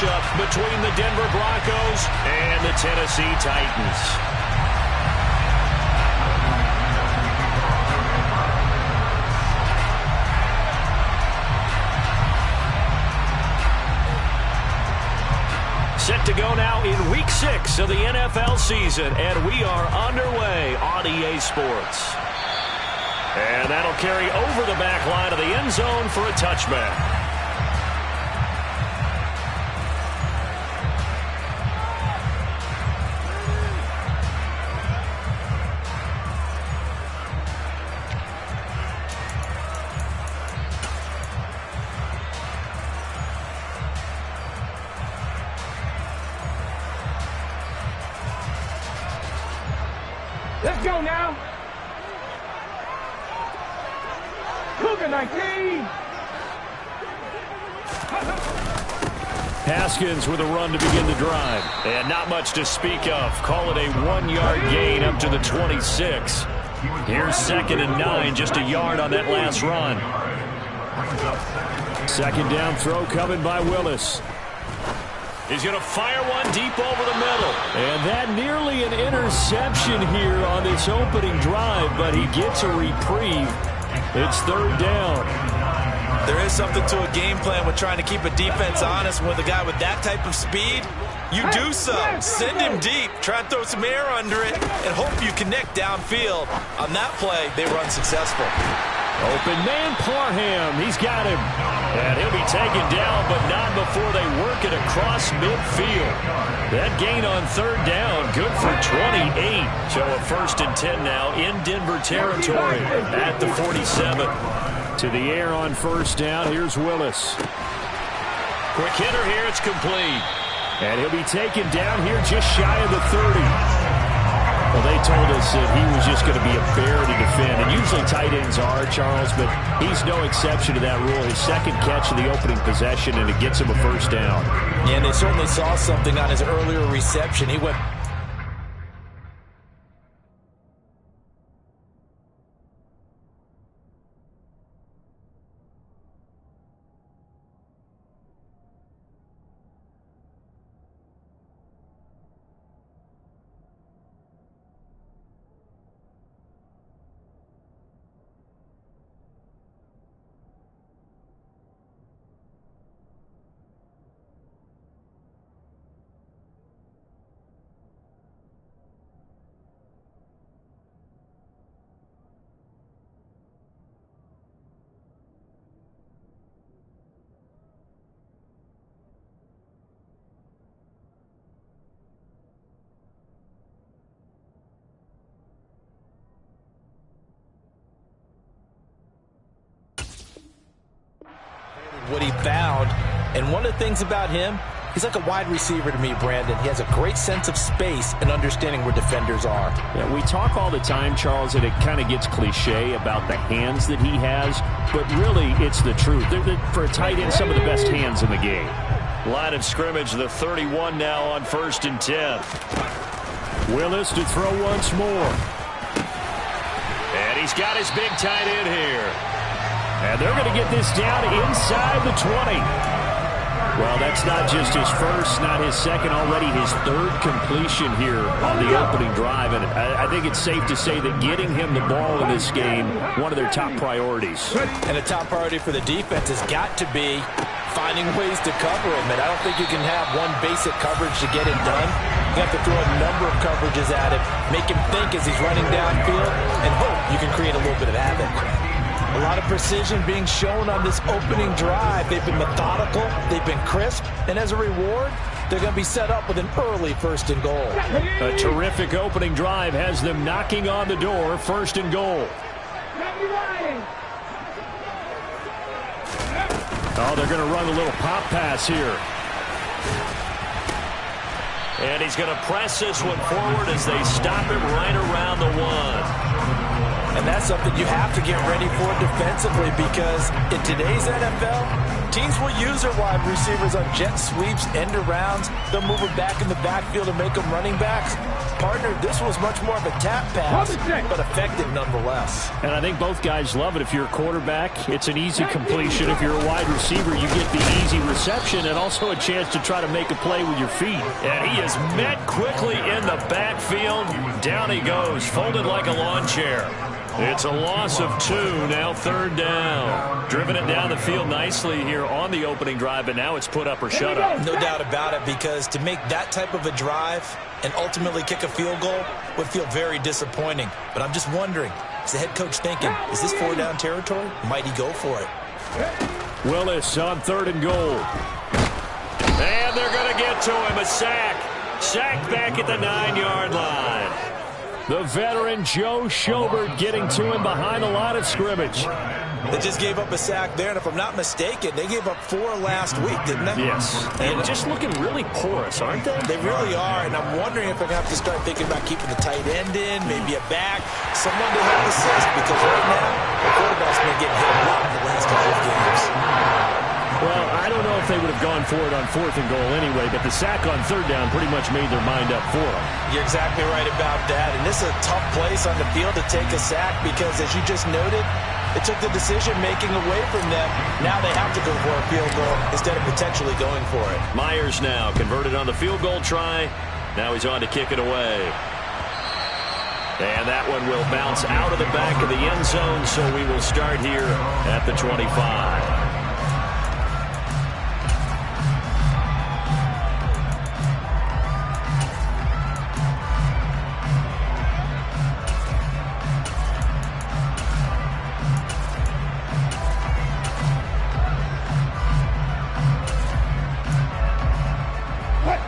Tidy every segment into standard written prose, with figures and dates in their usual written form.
matchup between the Denver Broncos and the Tennessee Titans. Set to go now in Week 6 of the NFL season, and we are underway on EA Sports. And that'll carry over the back line of the end zone for a touchback. Let's go now. Cougar 19. Haskins with a run to begin the drive. And not much to speak of. Call it a 1-yard gain up to the 26. Here's 2nd and 9, just a yard on that last run. 2nd down throw coming by Willis. He's going to fire one deep over the middle. And that nearly an interception here on this opening drive, but he gets a reprieve. It's 3rd down. There is something to a game plan with trying to keep a defense honest with a guy with that type of speed. You do so. Send him deep. Try and throw some air under it and hope you connect downfield. On that play, they run successful. Open man, Parham. He's got him. And he'll be taken down, but not before they work it across midfield. That gain on 3rd down, good for 28. So a 1st and 10 now in Denver territory at the 47. To the air on 1st down, here's Willis. Quick hitter here, it's complete. And he'll be taken down here just shy of the 30. Well, they told us that he was just going to be a bear to defend. And usually tight ends are, Charles, but he's no exception to that rule. His 2nd catch of the opening possession, and it gets him a 1st down. Yeah, and they certainly saw something on his earlier reception. He went... what he found. And one of the things about him, he's like a wide receiver to me, Brandon. He has a great sense of space and understanding where defenders are. Yeah, we talk all the time, Charles, and it kind of gets cliche about the hands that he has, but really it's the truth. For a tight end, some of the best hands in the game. Line of scrimmage, the 31 now on 1st and 10. Willis to throw once more. And he's got his big tight end here. And they're going to get this down inside the 20. Well, that's not just his 1st, not his 2nd, already his 3rd completion here on the opening drive. And I think it's safe to say that getting him the ball in this game, one of their top priorities. And a top priority for the defense has got to be finding ways to cover him. And I don't think you can have one basic coverage to get it done. You have to throw a number of coverages at him, make him think as he's running downfield, and hope you can create a little bit of havoc. A lot of precision being shown on this opening drive. They've been methodical, they've been crisp, and as a reward, they're going to be set up with an early 1st and goal. A terrific opening drive has them knocking on the door, 1st and goal. Oh, they're going to run a little pop pass here. And he's going to press this one forward as they stop it right around the 1. And that's something you have to get ready for defensively, because in today's NFL, Teams will use their wide receivers on jet sweeps, end arounds. They'll move them back in the backfield and make them running backs. Partner, this was much more of a tap pass, but effective nonetheless. And I think both guys love it. If you're a quarterback, it's an easy completion. If you're a wide receiver, you get the easy reception and also a chance to try to make a play with your feet. And he is met quickly in the backfield. Down he goes, folded like a lawn chair. It's a loss of 2, now 3rd down. Driven it down the field nicely here on the opening drive, but now it's put up or shut up. No doubt about it, because to make that type of a drive and ultimately kick a field goal would feel very disappointing. But I'm just wondering, is the head coach thinking, is this 4-down territory? Might he go for it? Willis on 3rd and goal. And they're going to get to him, a sack. Sack back at the 9-yard line. The veteran Joe Schobert getting to him behind the line of scrimmage. They just gave up a sack there, and if I'm not mistaken, they gave up 4 last week, didn't they? Yes. And just looking really porous, aren't they? They really are, and I'm wondering if I'm going to have to start thinking about keeping the tight end in, maybe a back, someone to help assist, because right now, the quarterback's been getting hit a lot in the last couple of games. Well, I don't know if they would have gone for it on 4th and goal anyway, but the sack on 3rd down pretty much made their mind up for them. You're exactly right about that, and this is a tough place on the field to take a sack because, as you just noted, it took the decision-making away from them. Now they have to go for a field goal instead of potentially going for it. Myers now converted on the field goal try. Now he's on to kick it away. And that one will bounce out of the back of the end zone, so we will start here at the 25.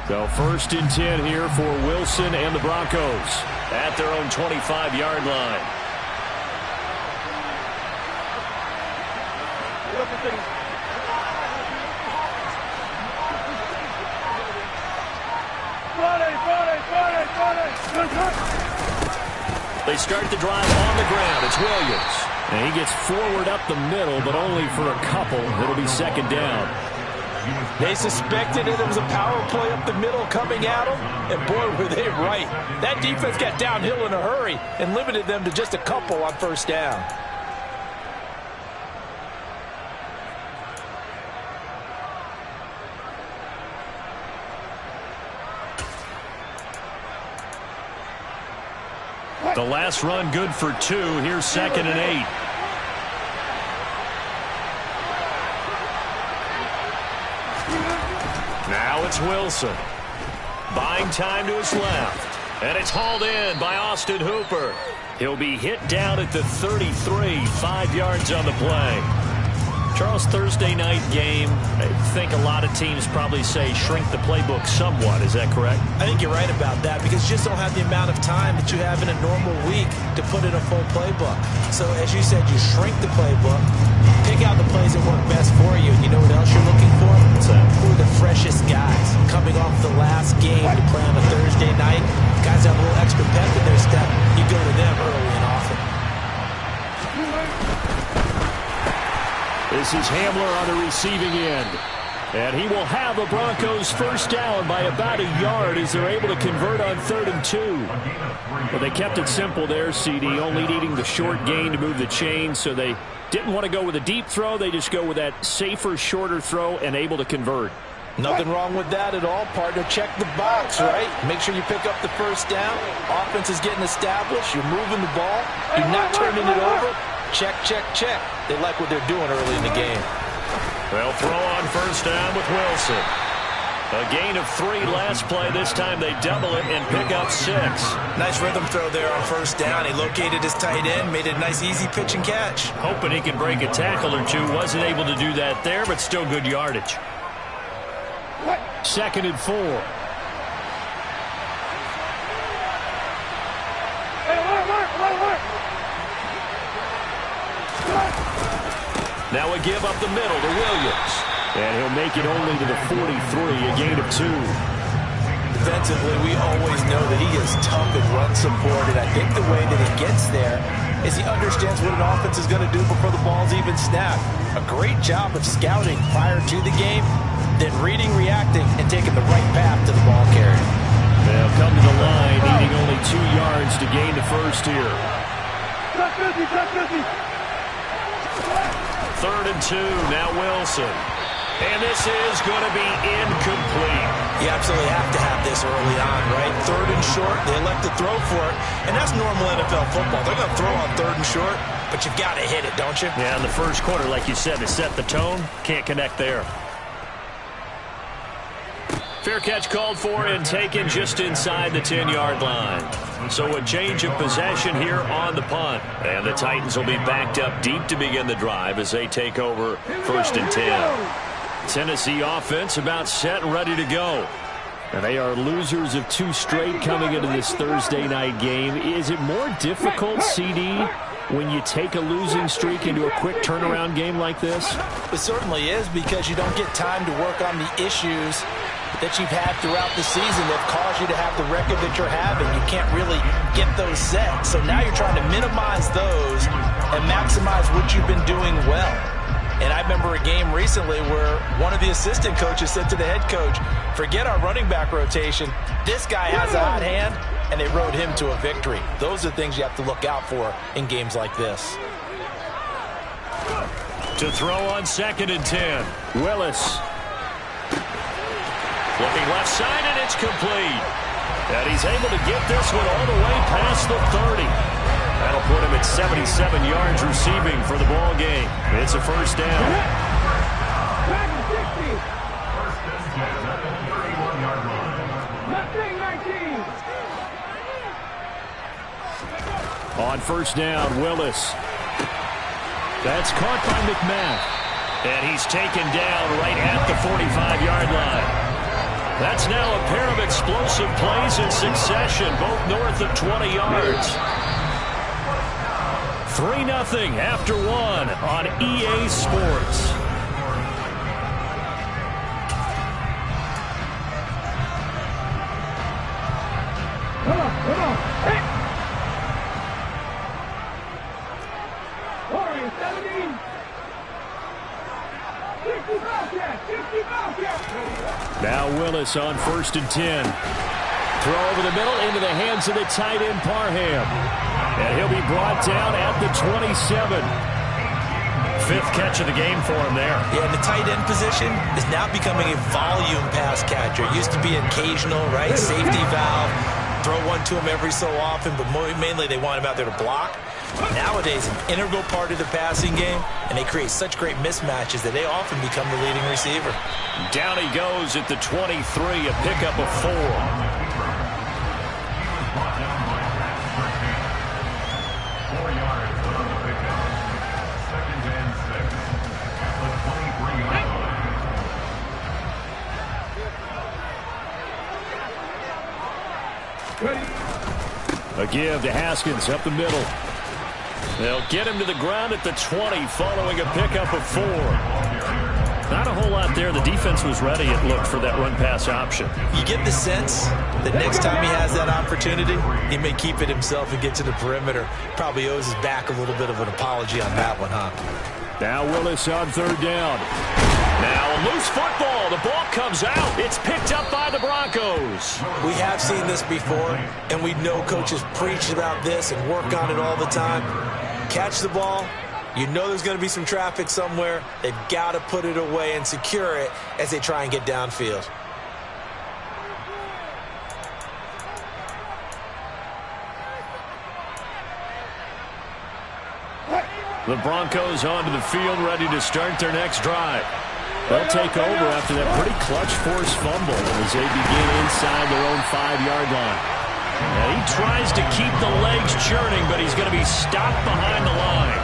So 1st and 10 here for Wilson and the Broncos at their own 25-yard line. They start the drive on the ground. It's Williams. And he gets forward up the middle, but only for a couple. It'll be 2nd down. They suspected it was a power play up the middle coming at them, and boy, were they right. That defense got downhill in a hurry and limited them to just a couple on 1st down. The last run good for 2. Here's 2nd and 8. Now it's Wilson. Buying time to his left. And it's hauled in by Austin Hooper. He'll be hit down at the 33, 5 yards on the play. Charles, Thursday night game, I think a lot of teams probably say shrink the playbook somewhat. Is that correct? I think you're right about that because you just don't have the amount of time that you have in a normal week to put in a full playbook. So as you said, you shrink the playbook, pick out the plays that work best for you. And you know what else you're looking for? What's that? Who are the freshest guys coming off the last game to play on a Thursday night? Guys have a little extra pep in their step. You go to them early and often. This is Hamler on the receiving end. And he will have the Broncos 1st down by about a yard as they're able to convert on 3rd and 2. But they kept it simple there, CD, only needing the short gain to move the chain, so they didn't want to go with a deep throw. They just go with that safer, shorter throw and able to convert. Nothing wrong with that at all, partner. Check the box, right? Make sure you pick up the 1st down. Offense is getting established. You're moving the ball. You're not turning it over. Check, check, check. They like what they're doing early in the game. They'll throw on 1st down with Wilson. A gain of 3 last play. This time they double it and pick up 6. Nice rhythm throw there on 1st down. He located his tight end, made it a nice, easy pitch and catch. Hoping he can break a tackle or two. Wasn't able to do that there, but still good yardage. 2nd and 4. Now a give up the middle to Williams. And he'll make it only to the 43, a gain of 2. Defensively, we always know that he is tough in run support, and I think the way that he gets there is he understands what an offense is going to do before the ball's even snapped. A great job of scouting prior to the game, then reading, reacting, and taking the right path to the ball carrier. They'll come to the line, needing only 2 yards to gain the first here. 3rd and 2, now Wilson. And this is going to be incomplete. You absolutely have to have this early on, right? 3rd and short, they elect to throw for it. And that's normal NFL football. They're going to throw on 3rd and short, but you've got to hit it, don't you? Yeah, in the first quarter, like you said, to set the tone, can't connect there. Fair catch called for and taken just inside the 10-yard line. So a change of possession here on the punt. And the Titans will be backed up deep to begin the drive as they take over 1st and 10. Tennessee offense about set and ready to go. And they are losers of 2 straight coming into this Thursday night game. Is it more difficult, CD, when you take a losing streak into a quick turnaround game like this? It certainly is, because you don't get time to work on the issues that you've had throughout the season that caused you to have the record that you're having. You can't really get those set. So now you're trying to minimize those and maximize what you've been doing well. And I remember a game recently where one of the assistant coaches said to the head coach, forget our running back rotation. This guy has a hot hand, and they rode him to a victory. Those are things you have to look out for in games like this. To throw on 2nd and 10, Willis. Looking left side, and it's complete. And he's able to get this one all the way past the 30. That'll put him at 77 yards receiving for the ball game. It's a first down. On 1st down, Willis. That's caught by McMath. And he's taken down right at the 45-yard line. That's now a pair of explosive plays in succession, both north of 20 yards. 3-0 after 1 on EA Sports. Come on. Hey! Warriors, 17. 60 Bobcats. Now Willis on 1st and 10. Throw over the middle into the hands of the tight end Parham. And he'll be brought down at the 27. 5th catch of the game for him there. Yeah, and the tight end position is now becoming a volume pass catcher. It used to be occasional, right? Safety valve. Throw one to him every so often, but mainly they want him out there to block. Nowadays, an integral part of the passing game, and they create such great mismatches that they often become the leading receiver. Down he goes at the 23, a pickup of 4. A give to Haskins up the middle. They'll get him to the ground at the 20 following a pickup of 4. Not a whole lot there. The defense was ready, it looked, for that run-pass option. You get the sense that next time he has that opportunity, he may keep it himself and get to the perimeter. Probably owes his back a little bit of an apology on that one, huh? Now Willis on 3rd down. Now a loose football. The ball comes out. It's picked up by the Broncos. We have seen this before, and we know coaches preach about this and work on it all the time. Catch the ball. You know there's going to be some traffic somewhere. They've got to put it away and secure it as they try and get downfield. The Broncos onto the field, ready to start their next drive. They'll take over after that pretty clutch forced fumble as they begin inside their own 5-yard line. And he tries to keep the legs churning, but he's going to be stopped behind the line.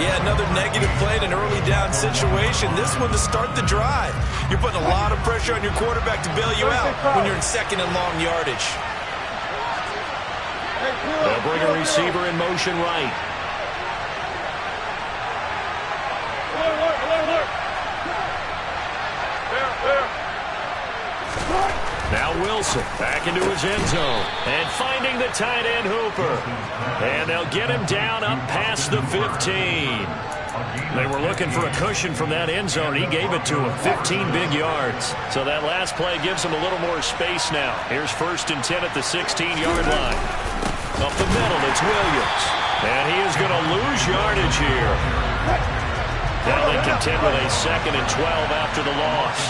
Yeah, another negative play in an early down situation. This one to start the drive. You're putting a lot of pressure on your quarterback to bail you out when you're in 2nd and long yardage. They'll bring a receiver in motion right. Now Wilson back into his end zone. And finding the tight end Hooper. And they'll get him down up past the 15. They were looking for a cushion from that end zone. He gave it to him. 15 big yards. So that last play gives him a little more space now. Here's 1st and 10 at the 16-yard line. Up the middle, it's Williams. And he is going to lose yardage here. Now they contend with a 2nd and 12 after the loss.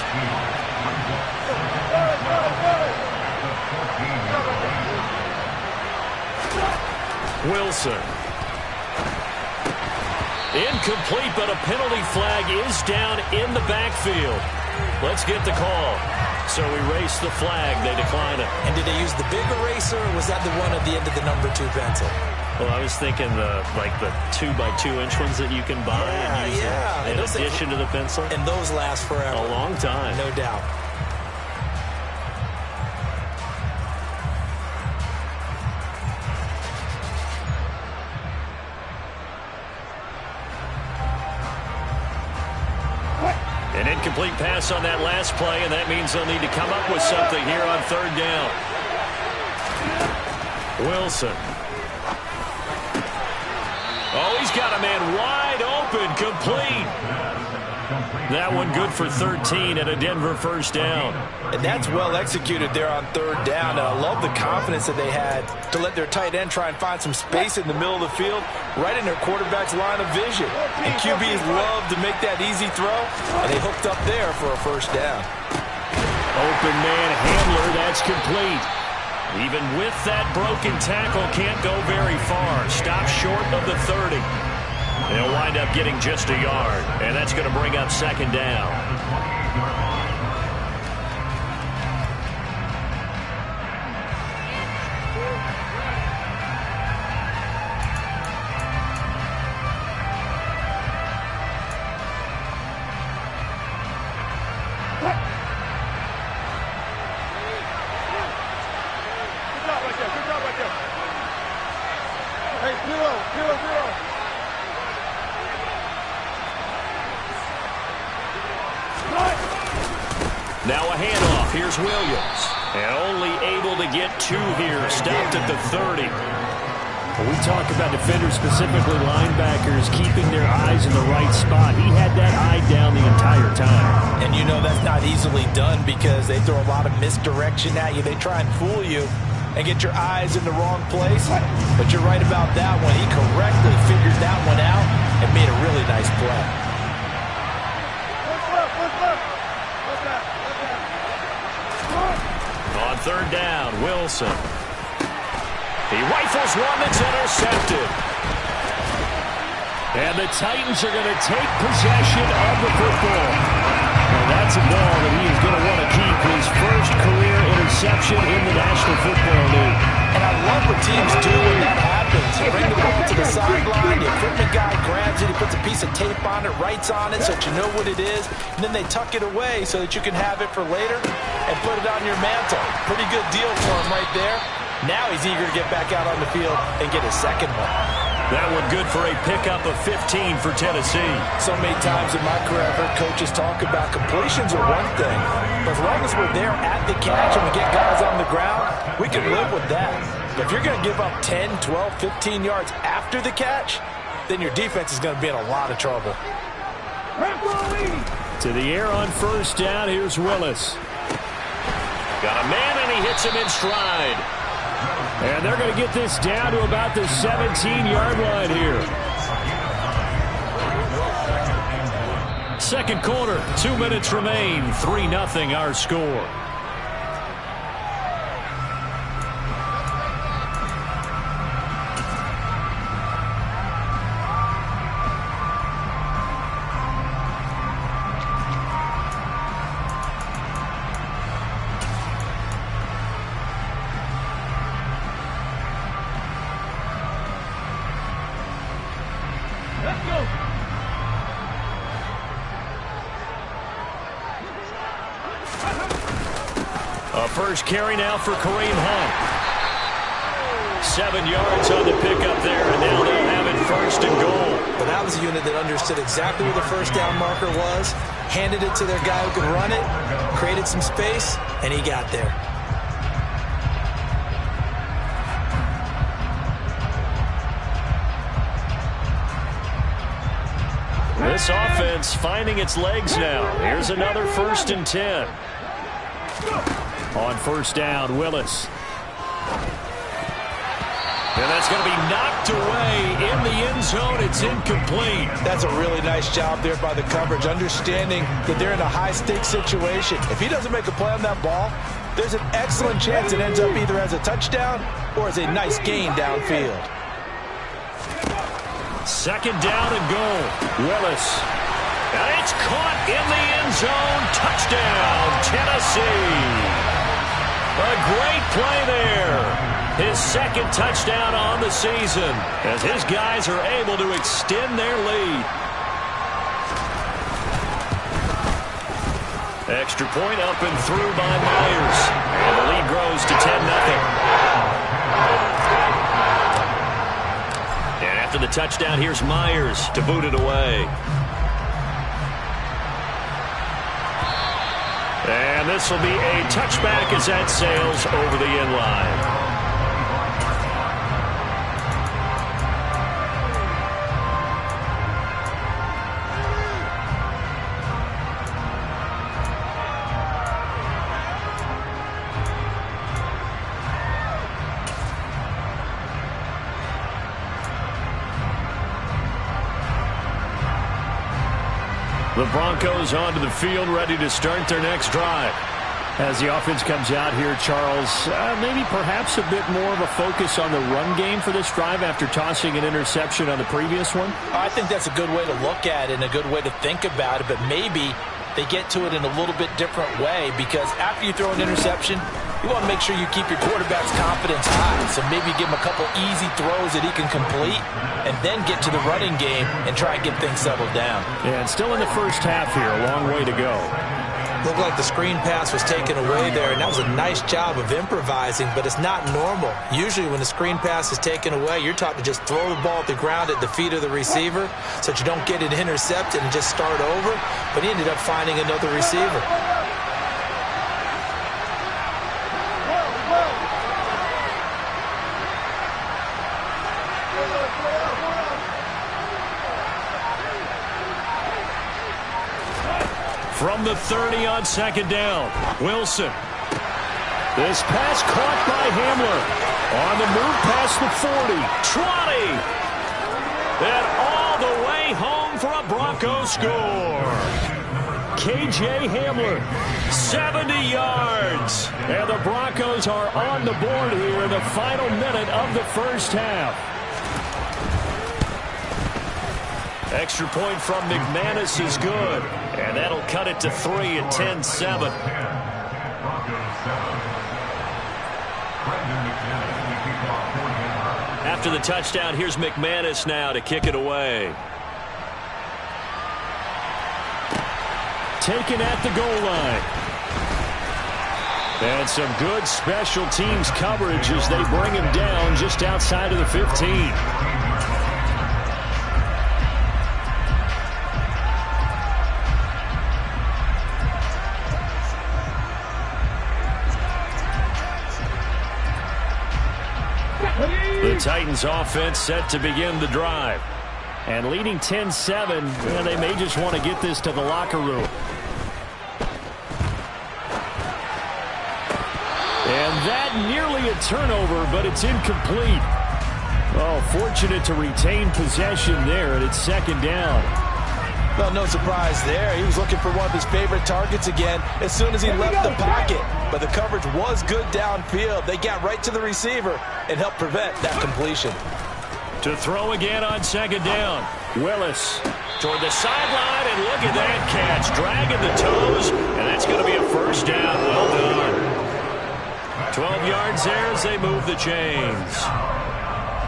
Wilson. Incomplete, but a penalty flag is down in the backfield. Let's get the call. So erase the flag. They decline it. And did they use the big eraser, or was that the one at the end of the number 2 pencil? Well, I was thinking the 2x2-inch ones that you can buy and use in addition to the pencil. And those last forever. A long time. No doubt. An incomplete pass on that last play, and that means they'll need to come up with something here on 3rd down. Wilson. Oh, he's got a man wide open, complete. That one good for 13 and a Denver 1st down. And that's well executed there on 3rd down. And I love the confidence that they had to let their tight end try and find some space in the middle of the field, right in their quarterback's line of vision. And QBs love to make that easy throw, and they hooked up there for a 1st down. Open man handler, that's complete. Even with that broken tackle, can't go very far. Stop short of the 30. They'll wind up getting just a yard, and that's going to bring up 2nd down. Now a handoff. Here's Williams. And only able to get 2 here. Stopped at the 30. When we talk about defenders, specifically linebackers, keeping their eyes in the right spot, he had that eye down the entire time. And you know that's not easily done because they throw a lot of misdirection at you. They try and fool you and get your eyes in the wrong place. But you're right about that one. He correctly figured that one out and made a really nice play. On 3rd down, Wilson. He rifles one that's intercepted. And the Titans are going to take possession of the football. And that's a ball that he is going to want to keep, his first career interception in the National Football League. And I love what teams do when that happens. They bring the ball to the sideline, the equipment guy grabs it, he puts a piece of tape on it, writes on it so that you know what it is, and then they tuck it away so that you can have it for later and put it on your mantle. Pretty good deal for him right there. Now he's eager to get back out on the field and get his 2nd one. That one good for a pickup of 15 for Tennessee. So many times in my career I've heard coaches talk about completions are one thing, but as long as we're there at the catch and we get guys on the ground, we can live with that. But if you're going to give up 10, 12, 15 yards after the catch, then your defense is going to be in a lot of trouble. To the air on 1st down, here's Willis. Got a man and he hits him in stride. And they're going to get this down to about the 17-yard line here. 2nd quarter, 2 minutes remain, 3-0 our score. First carry now for Kareem Hunt. 7 yards on the pickup there, and now they'll have it 1st and goal. But that was a unit that understood exactly where the 1st down marker was, handed it to their guy who could run it, created some space, and he got there. This offense finding its legs now. Here's another 1st and 10. On first down, Willis. And that's going to be knocked away in the end zone. It's incomplete. That's a really nice job there by the coverage, understanding that they're in a high-stakes situation. If he doesn't make a play on that ball, there's an excellent chance it ends up either as a touchdown or as a nice gain downfield. 2nd down and goal. Willis. And it's caught in the end zone. Touchdown, Tennessee. A great play there. His 2nd touchdown on the season as his guys are able to extend their lead. Extra point up and through by Myers. And the lead grows to 10-0. And after the touchdown, here's Myers to boot it away. And this will be a touchback as that sails over the end line. The Broncos onto the field, ready to start their next drive. As the offense comes out here, Charles, maybe perhaps a bit more of a focus on the run game for this drive after tossing an interception on the previous one? I think that's a good way to look at it and a good way to think about it, but maybe they get to it in a little bit different way, because after you throw an interception, you want to make sure you keep your quarterback's confidence high. So maybe give him a couple easy throws that he can complete and then get to the running game and try and get things settled down. Yeah, and still in the first half here, a long way to go. Looked like the screen pass was taken away there, and that was a nice job of improvising, but it's not normal. Usually when the screen pass is taken away, you're taught to just throw the ball at the ground at the feet of the receiver so that you don't get it intercepted and just start over, but he ended up finding another receiver. From the 30 on 2nd down, Wilson. This pass caught by Hamler. On the move past the 40. 20. And all the way home for a Broncos score. K.J. Hamler, 70 yards. And the Broncos are on the board here in the final minute of the first half. Extra point from McManus is good. And that'll cut it to 3 at 10-7. After the touchdown, here's McManus now to kick it away. Taken at the goal line. And some good special teams coverage as they bring him down just outside of the 15. The Titans offense set to begin the drive. And leading 10-7, they may just want to get this to the locker room. And that nearly a turnover, but it's incomplete. Oh, fortunate to retain possession there, and it's 2nd down. Well, no surprise there. He was looking for one of his favorite targets again as soon as he left the pocket. But the coverage was good downfield. They got right to the receiver and helped prevent that completion. To throw again on 2nd down. Willis toward the sideline, and look at that catch. Dragging the toes, and that's going to be a 1st down. Well done. 12 yards there as they move the chains.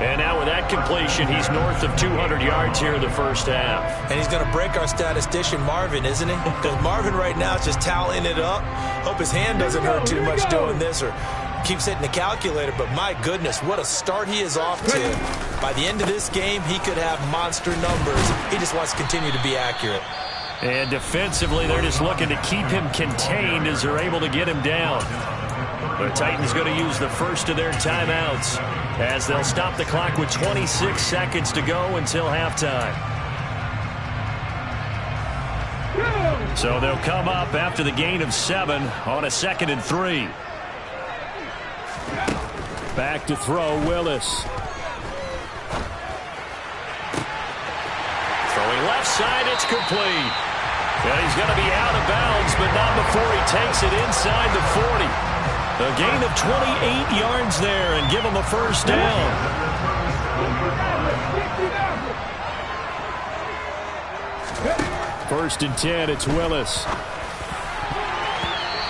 And now with that completion, he's north of 200 yards here in the first half. And he's going to break our statistician Marvin, isn't he? Because Marvin right now is just tallying it up. Hope his hand doesn't hurt too much doing this or keeps hitting the calculator. But my goodness, what a start he is off to. By the end of this game, he could have monster numbers. He just wants to continue to be accurate. And defensively, they're just looking to keep him contained as they're able to get him down. The Titans going to use the first of their timeouts as they'll stop the clock with 26 seconds to go until halftime. So they'll come up after the gain of 7 on a 2nd and 3. Back to throw, Willis. Throwing left side, it's complete. And he's going to be out of bounds, but not before he takes it inside the 40. A gain of 28 yards there and give him a first down. First and 10, it's Willis.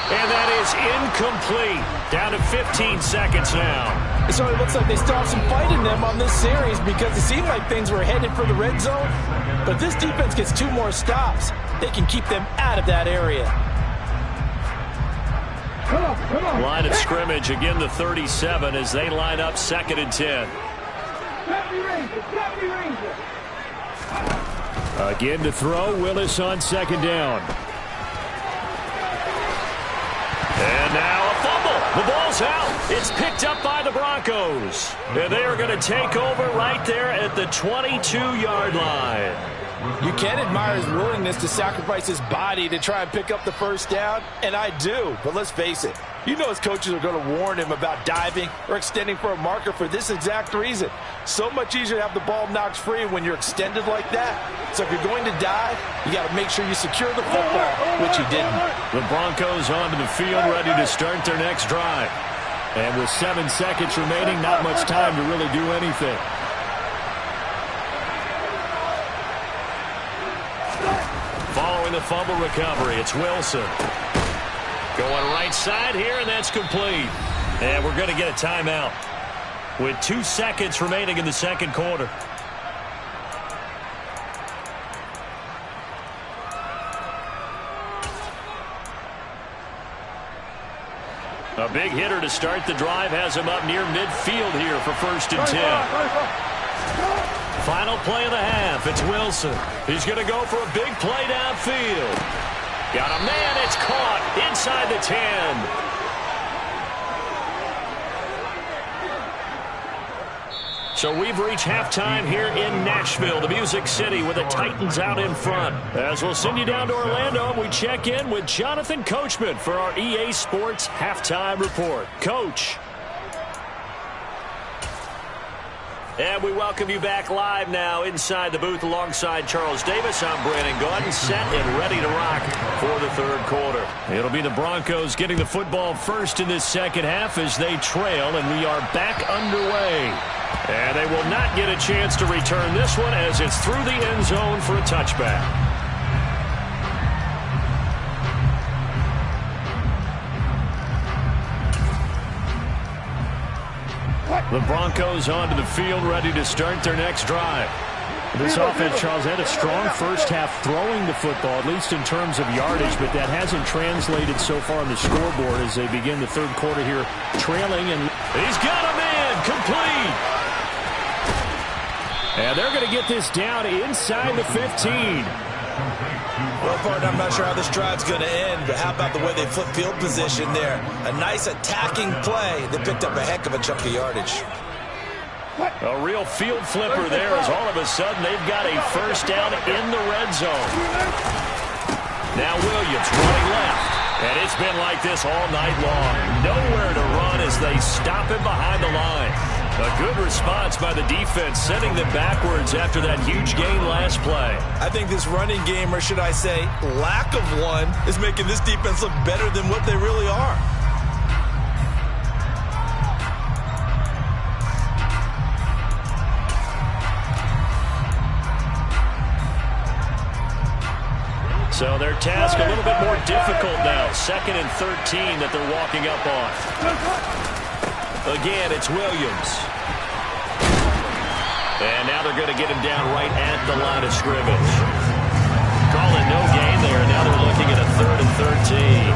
And that is incomplete. Down to 15 seconds now. So it looks like they still have some fight in them on this series because it seemed like things were headed for the red zone. But if this defense gets 2 more stops, they can keep them out of that area. Line of scrimmage, again the 37 as they line up 2nd and 10. Again to throw, Willis on 2nd down. And now a fumble. The ball's out. It's picked up by the Broncos. And they are going to take over right there at the 22-yard line. You can admire his willingness to sacrifice his body to try and pick up the first down, and I do. But let's face it, you know his coaches are going to warn him about diving or extending for a marker for this exact reason. So much easier to have the ball knocked free when you're extended like that. So if you're going to dive, you got to make sure you secure the football, which he didn't. The Broncos onto the field ready to start their next drive. And with 7 seconds remaining, not much time to really do anything. Following the fumble recovery, it's Wilson. Going right side here, and that's complete. And we're going to get a timeout with 2 seconds remaining in the second quarter. A big hitter to start the drive has him up near midfield here for 1st and 10. Final play of the half. It's Wilson. He's going to go for a big play downfield. Got a man. It's caught inside the 10. So we've reached halftime here in Nashville, the Music City, with the Titans out in front. As we'll send you down to Orlando, and we check in with Jonathan Coachman for our EA Sports Halftime Report. Coach. And we welcome you back live now inside the booth alongside Charles Davis. I'm Brandon Gaudin, set and ready to rock for the third quarter. It'll be the Broncos getting the football first in this second half as they trail, and we are back underway. And they will not get a chance to return this one as it's through the end zone for a touchback. The Broncos onto the field ready to start their next drive. This offense, Charles, had a strong first half throwing the football, at least in terms of yardage, but that hasn't translated so far on the scoreboard as they begin the third quarter here, trailing. And he's got a man, complete. And they're going to get this down inside the 15. Well, partner, I'm not sure how this drive's going to end, but how about the way they flip field position there? A nice attacking play. They picked up a heck of a chunk of yardage. A real field flipper there as all of a sudden they've got a first down in the red zone. Now Williams running left. And it's been like this all night long. Nowhere to run as they stop him behind the line. A good response by the defense, sending them backwards after that huge gain last play. I think this running game, or should I say lack of one, is making this defense look better than what they really are. So their task a little bit more difficult now. 2nd and 13 that they're walking up on. Again, it's Williams. And now they're going to get him down right at the line of scrimmage. Calling no gain there. Now they're looking at a 3rd and 13.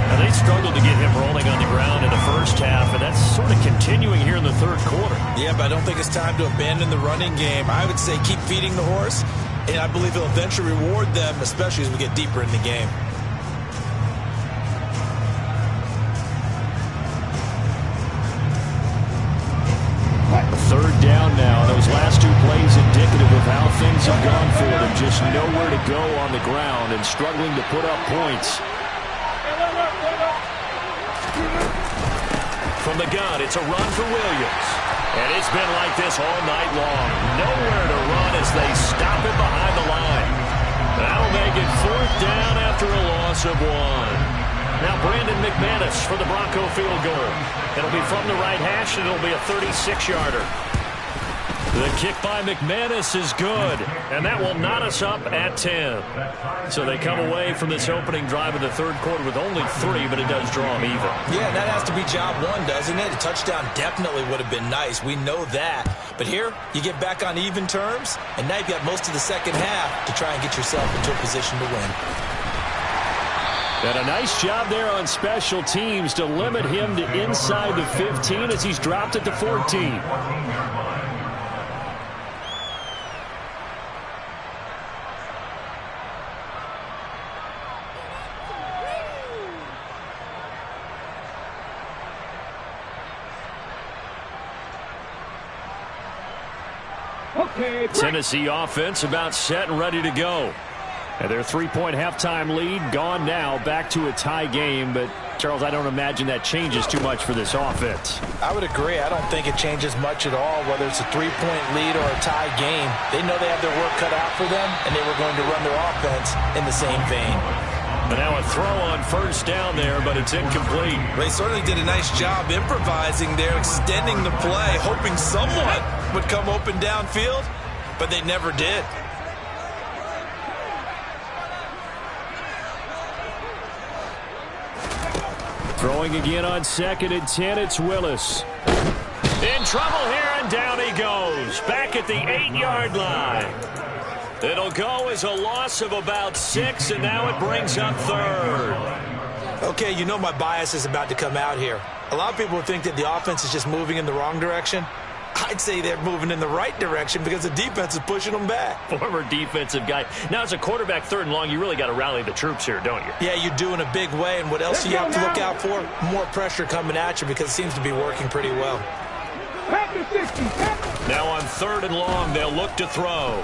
Now they struggled to get him rolling on the ground in the first half, and that's sort of continuing here in the third quarter. Yeah, but I don't think it's time to abandon the running game. I would say keep feeding the horse. And I believe he'll eventually reward them, especially as we get deeper in the game. Third down now. Those last 2 plays indicative of how things have gone for them. Just nowhere to go on the ground and struggling to put up points. From the gun, it's a run for Williams. And it's been like this all night long. Nowhere to run as they stop it behind the line. That'll make it 4th down after a loss of 1. Now Brandon McManus for the Bronco field goal. It'll be from the right hash, and it'll be a 36-yarder. The kick by McManus is good, and that will knot us up at 10. So they come away from this opening drive of the third quarter with only 3, but it does draw them even. Yeah, that has to be job 1, doesn't it? A touchdown definitely would have been nice. We know that. But here, you get back on even terms, and now you've got most of the second half to try and get yourself into a position to win. And a nice job there on special teams to limit him to inside the 15 as he's dropped it to 14. Tennessee offense about set and ready to go. And their 3-point halftime lead gone now, back to a tie game. But, Charles, I don't imagine that changes too much for this offense. I would agree. I don't think it changes much at all, whether it's a 3-point lead or a tie game. They know they have their work cut out for them, and they were going to run their offense in the same vein. But now a throw on 1st down there, but it's incomplete. They certainly did a nice job improvising there, extending the play, hoping someone would come open downfield, but they never did. Throwing again on 2nd and 10, it's Willis. In trouble here, and down he goes. Back at the 8-yard line. It'll go as a loss of about 6, and now it brings up 3rd. Okay, you know my bias is about to come out here. A lot of people think that the offense is just moving in the wrong direction. I'd say they're moving in the right direction because the defense is pushing them back. Former defensive guy. Now, as a quarterback 3rd and long, you really got to rally the troops here, don't you? Yeah, you do in a big way. And what else do you have to look out for? More pressure coming at you because it seems to be working pretty well. Now on 3rd and long, they'll look to throw.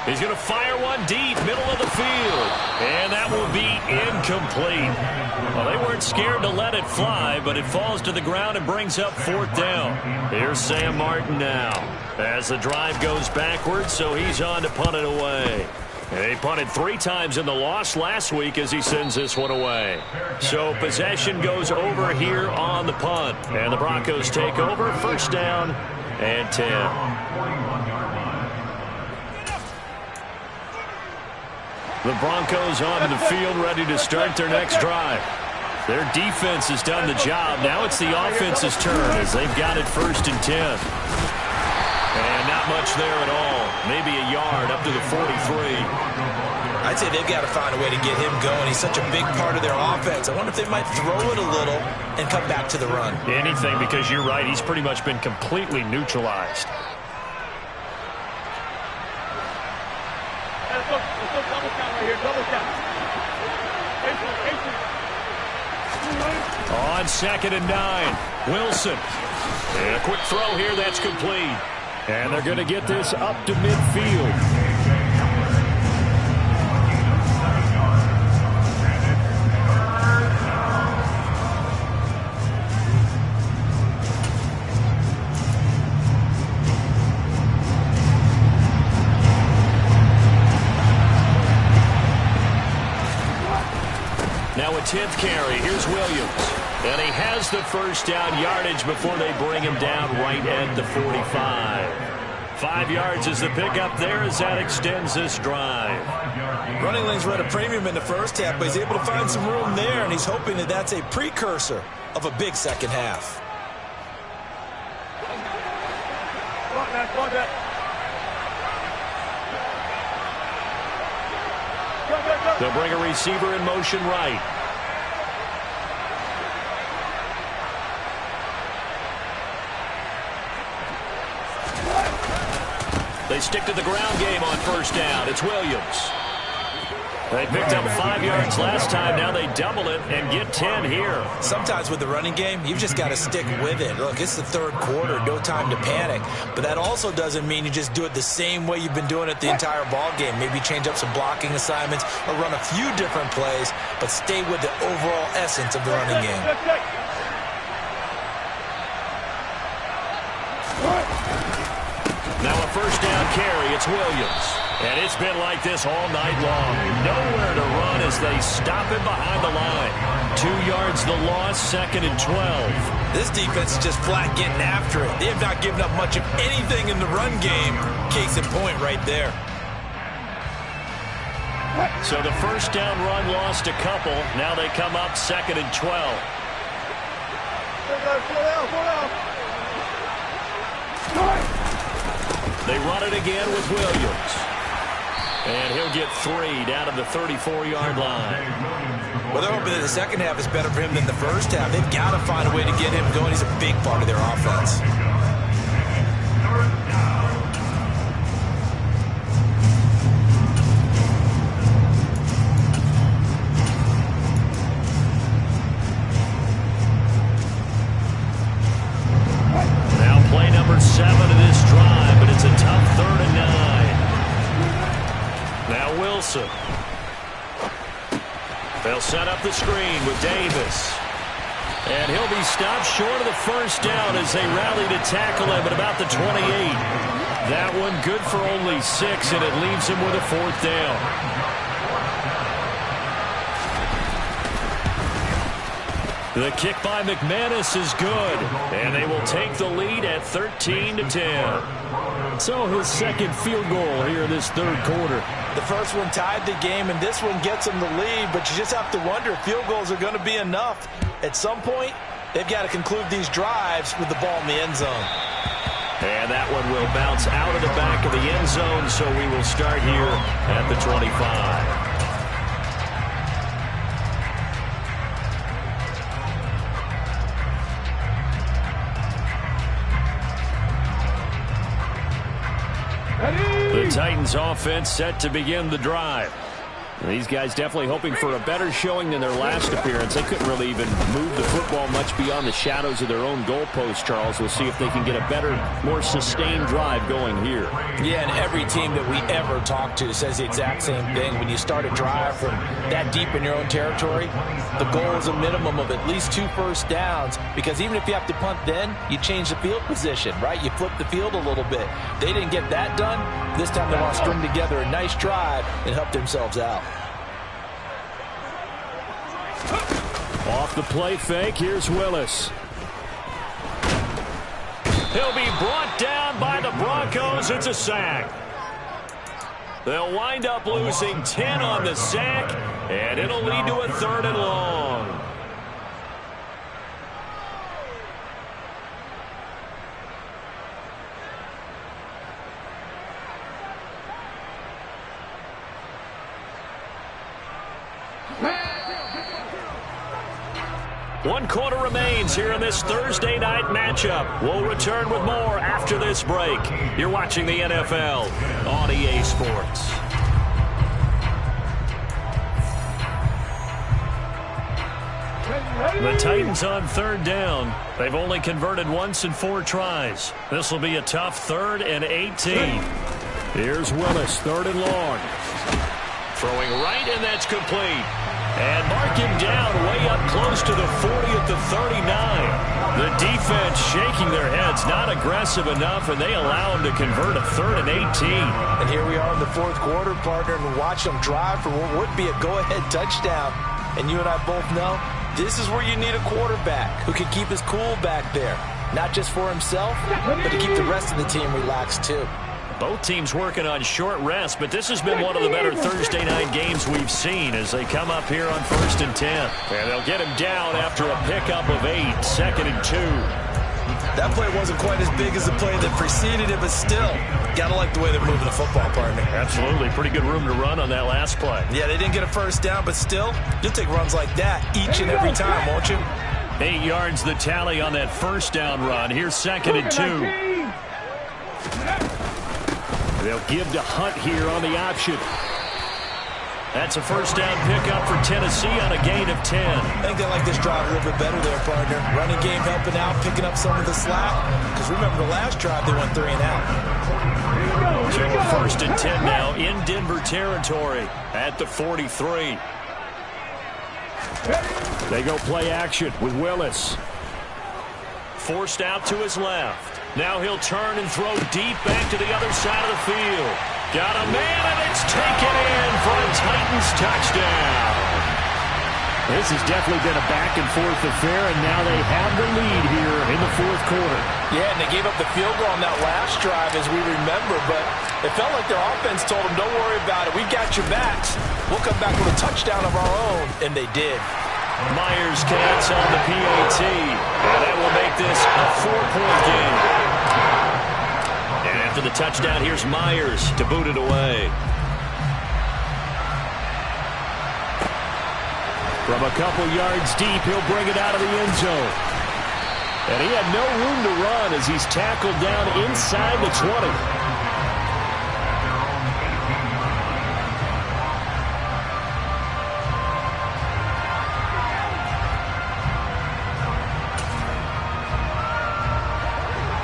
He's going to fire one deep, middle of the field. And that will be incomplete. Well, they weren't scared to let it fly, but it falls to the ground and brings up 4th down. Here's Sam Martin now as the drive goes backwards, so he's on to punt it away. And he punted 3 times in the loss last week as he sends this one away. So possession goes over here on the punt. And the Broncos take over, 1st down and 10. The Broncos onto the field, ready to start their next drive. Their defense has done the job. Now it's the offense's turn as they've got it 1st and 10. And not much there at all. Maybe a yard up to the 43. I'd say they've got to find a way to get him going. He's such a big part of their offense. I wonder if they might throw it a little and come back to the run. Anything, because you're right. He's pretty much been completely neutralized. On 2nd and 9, Wilson. And a quick throw here, that's complete. And they're going to get this up to midfield. Now a 10th carry. Here's Williams. And he has the 1st down yardage before they bring him down right at the 45. 5 yards is the pickup there as that extends this drive. Running lanes were at a premium in the 1st half, but he's able to find some room there, and he's hoping that that's a precursor of a big second half. They'll bring a receiver in motion right. They stick to the ground game on 1st down. It's Williams. They picked up 5 yards last time. Now they double it and get 10 here. Sometimes with the running game, you've just got to stick with it. Look, it's the third quarter, no time to panic. But that also doesn't mean you just do it the same way you've been doing it the entire ball game. Maybe change up some blocking assignments or run a few different plays, but stay with the overall essence of the running game. Now a first down carry. It's Williams. And it's been like this all night long. Nowhere to run as they stop him behind the line. 2 yards the loss, 2nd and 12. This defense is just flat getting after it. They have not given up much of anything in the run game. Case in point right there. So the first down run lost a couple. Now they come up 2nd and 12. They run it again with Williams. And he'll get 3 down to the 34-yard line. Well, they're hoping that the second half is better for him than the first half. They've got to find a way to get him going. He's a big part of their offense. Now play number 7 of this drive, but it's a tough 3rd and 9. Now Wilson. They'll set up the screen with Davis. And he'll be stopped short of the first down as they rally to tackle him at about the 28. That one good for only 6, and it leaves him with a 4th down. The kick by McManus is good, and they will take the lead at 13-10. So his second field goal here in this 3rd quarter. The first one tied the game, and this one gets them the lead, but you just have to wonder if field goals are going to be enough. At some point, they've got to conclude these drives with the ball in the end zone. And that one will bounce out of the back of the end zone, so we will start here at the 25. The Titans offense set to begin the drive. These guys definitely hoping for a better showing than their last appearance. They couldn't really even move the football much beyond the shadows of their own goalpost, Charles. We'll see if they can get a better, more sustained drive going here. Yeah, and every team that we ever talk to says the exact same thing. When you start a drive from that deep in your own territory, the goal is a minimum of at least 2 first downs, because even if you have to punt then, you change the field position, right? You flip the field a little bit. They didn't get that done. This time they want to string together a nice drive and help themselves out. Off the play fake, here's Willis. He'll be brought down by the Broncos. It's a sack. They'll wind up losing 10 on the sack, and it'll lead to a 3rd and long. One quarter remains here in this Thursday night matchup. We'll return with more after this break. You're watching the NFL on EA Sports. The Titans on 3rd down. They've only converted once in 4 tries. This will be a tough 3rd and 18. Here's Willis, 3rd and long. Throwing right, and that's complete. And mark him down way up close to the 40 at the 39. The defense shaking their heads, not aggressive enough, and they allow him to convert a 3rd and 18. And here we are in the 4th quarter, partner, and watch them drive for what would be a go-ahead touchdown. And you and I both know this is where you need a quarterback who can keep his cool back there. Not just for himself, but to keep the rest of the team relaxed too. Both teams working on short rest, but this has been one of the better Thursday night games we've seen as they come up here on 1st and 10. And they'll get him down after a pickup of 8, 2nd and 2. That play wasn't quite as big as the play that preceded it, but still, gotta like the way they're moving the football, partner. Absolutely. Pretty good room to run on that last play. Yeah, they didn't get a first down, but still, you'll take runs like that each and every time, won't you? 8 yards the tally on that first down run. Here's 2nd and 2. They'll give to Hunt here on the option. That's a first down pickup for Tennessee on a gain of 10. I think they like this drive a little bit better there, partner. Running game helping out, picking up some of the slack. Because remember the last drive, they went 3 and out. So first and 10 now in Denver territory at the 43. They go play action with Willis. Forced out to his left. Now he'll turn and throw deep back to the other side of the field. Got a man, and it's taken in for a Titans touchdown. This has definitely been a back-and-forth affair, and now they have the lead here in the fourth quarter. Yeah, and they gave up the field goal on that last drive, as we remember, but it felt like their offense told them, don't worry about it. We've got your backs. We'll come back with a touchdown of our own, and they did. Myers connects on the PAT, and that will make this a 4-point game. And after the touchdown, here's Myers to boot it away. From a couple yards deep, he'll bring it out of the end zone. And he had no room to run as he's tackled down inside the 20.